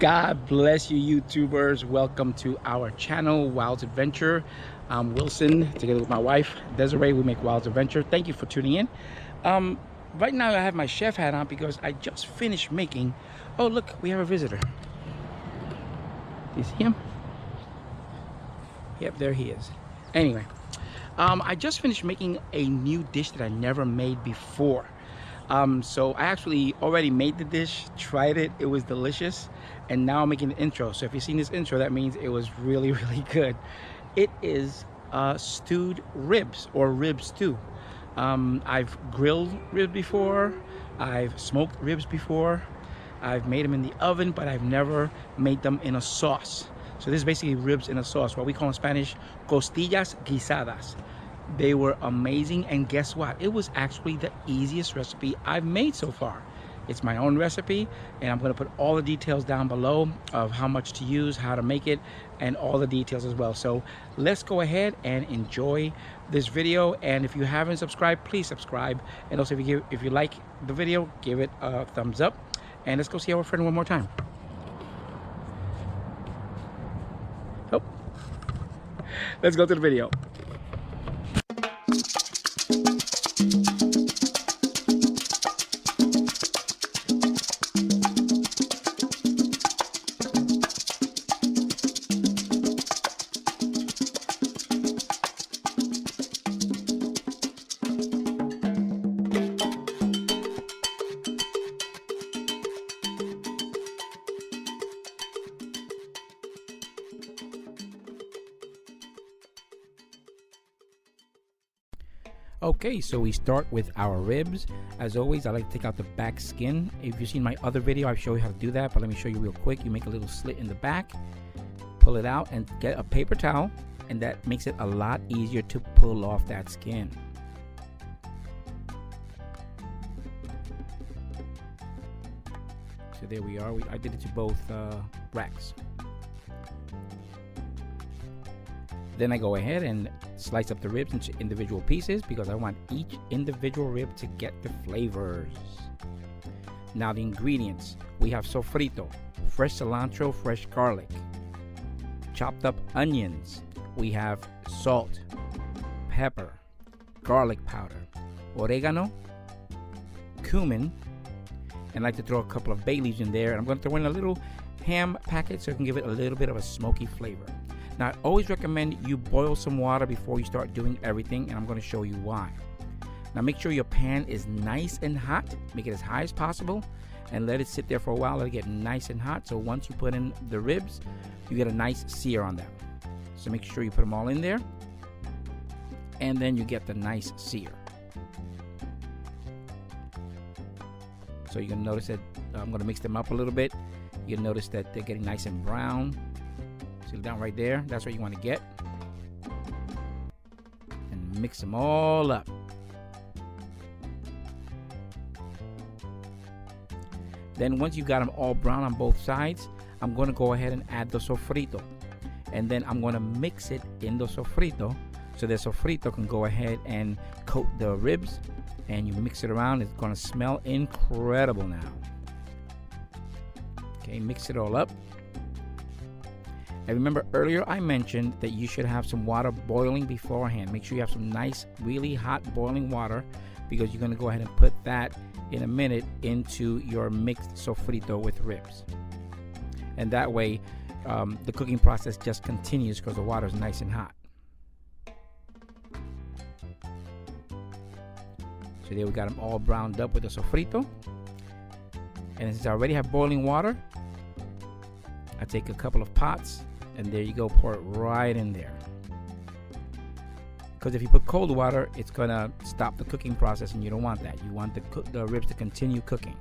God bless you, YouTubers. Welcome to our channel, Wild's Adventure. I'm Wilson, together with my wife, Desiree. We make Wild's Adventure. Thank you for tuning in. Right now, I have my chef hat on because I just finished making... Oh, look, we have a visitor. Do you see him? Yep, there he is. Anyway, I just finished making a new dish that I never made before. So I actually already made the dish, tried it, it was delicious, and now I'm making the intro. So if you've seen this intro, that means it was really, really good. It is stewed ribs, or rib stew. I've grilled ribs before, I've smoked ribs before, I've made them in the oven, but I've never made them in a sauce. So this is basically ribs in a sauce, what we call in Spanish, Costillas Guisadas. They were amazing, and guess what? It was actually the easiest recipe I've made so far. It's my own recipe, and I'm going to put all the details down below of how much to use, how to make it, and all the details as well. So let's go ahead and enjoy this video. And if you haven't subscribed, please subscribe. And also, if you like the video, give it a thumbs up. And let's go see our friend one more time. Oh, let's go to the video. Okay, so we start with our ribs. As always, I like to take out the back skin. If you've seen my other video, I've shown you how to do that, but let me show you real quick. You make a little slit in the back, pull it out, and get a paper towel, and that makes it a lot easier to pull off that skin. So there we are. I did it to both racks. Then I go ahead and slice up the ribs into individual pieces because I want each individual rib to get the flavors. Now the ingredients. We have sofrito, fresh cilantro, fresh garlic, chopped up onions. We have salt, pepper, garlic powder, oregano, cumin, and I like to throw a couple of bay leaves in there. And I'm going to throw in a little ham packet so it can give it a little bit of a smoky flavor. Now, I always recommend you boil some water before you start doing everything, and I'm going to show you why. Now, make sure your pan is nice and hot. Make it as high as possible, and let it sit there for a while. Let it get nice and hot, so once you put in the ribs, you get a nice sear on them. So make sure you put them all in there, and then you get the nice sear. So you're going to notice that I'm going to mix them up a little bit. You'll notice that they're getting nice and brown. See down right there, that's what you want to get. And mix them all up. Then once you got them all brown on both sides, I'm going to go ahead and add the sofrito. And then I'm going to mix it in the sofrito so the sofrito can go ahead and coat the ribs. And you mix it around, it's going to smell incredible now. Okay, mix it all up. And remember earlier I mentioned that you should have some water boiling beforehand. Make sure you have some nice, really hot boiling water because you're going to go ahead and put that in a minute into your mixed sofrito with ribs. And that way the cooking process just continues because the water is nice and hot. So there we got them all browned up with the sofrito. And since I already have boiling water, I take a couple of pots. And there you go, pour it right in there. Because if you put cold water, it's going to stop the cooking process, and you don't want that. You want the ribs to continue cooking.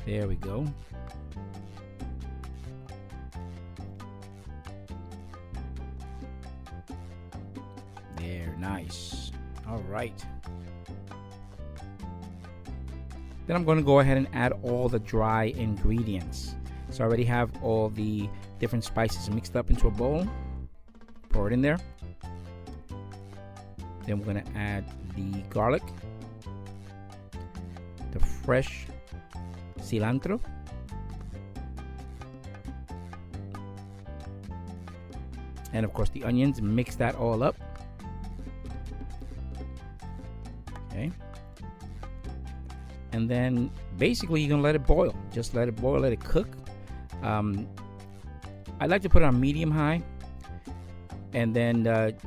There we go. There, nice. All right. Then I'm going to go ahead and add all the dry ingredients. So I already have all the different spices mixed up into a bowl. Pour it in there. Then we're going to add the garlic, the fresh cilantro, And of course the onions. Mix that all up. Okay. And then basically you're gonna let it boil. Just let it boil, let it cook. I like to put it on medium high, and then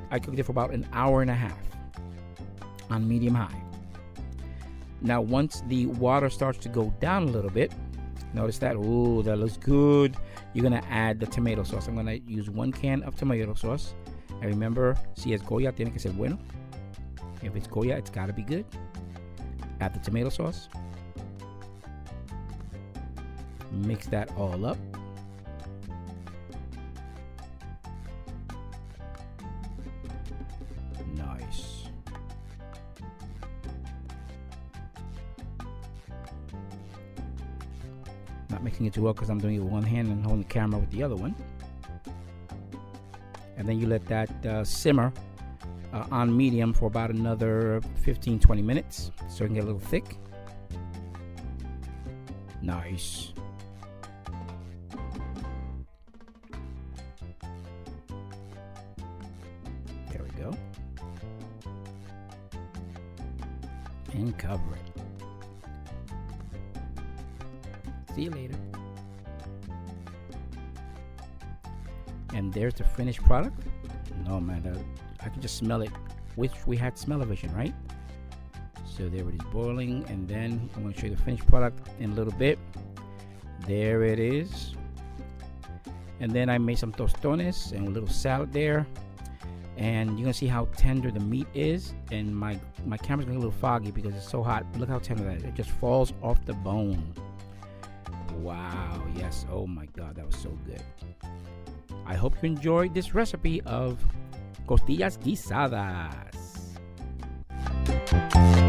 I cooked it for about an hour and a half on medium high. Now once the water starts to go down a little bit, notice that, ooh, that looks good. You're gonna add the tomato sauce. I'm gonna use 1 can of tomato sauce. And remember, si es Goya, tiene que ser bueno. If it's Goya, it's gotta be good. Add the tomato sauce. Mix that all up. Nice. Not mixing it too well because I'm doing it with one hand and holding the camera with the other one. And then you let that simmer on medium for about another 15-20 minutes so it can get a little thick. Nice. There we go. And cover it. See you later. And there's the finished product. No man, I can just smell it. Which we had smell-o-vision, right? So there it is boiling, and then I'm going to show you the finished product in a little bit. There it is. And then I made some tostones and a little salad there. And you're going to see how tender the meat is. And my camera's going to get a little foggy because it's so hot. But look how tender that is. It just falls off the bone. Wow, yes. Oh my God, that was so good. I hope you enjoyed this recipe of Costillas Guisadas.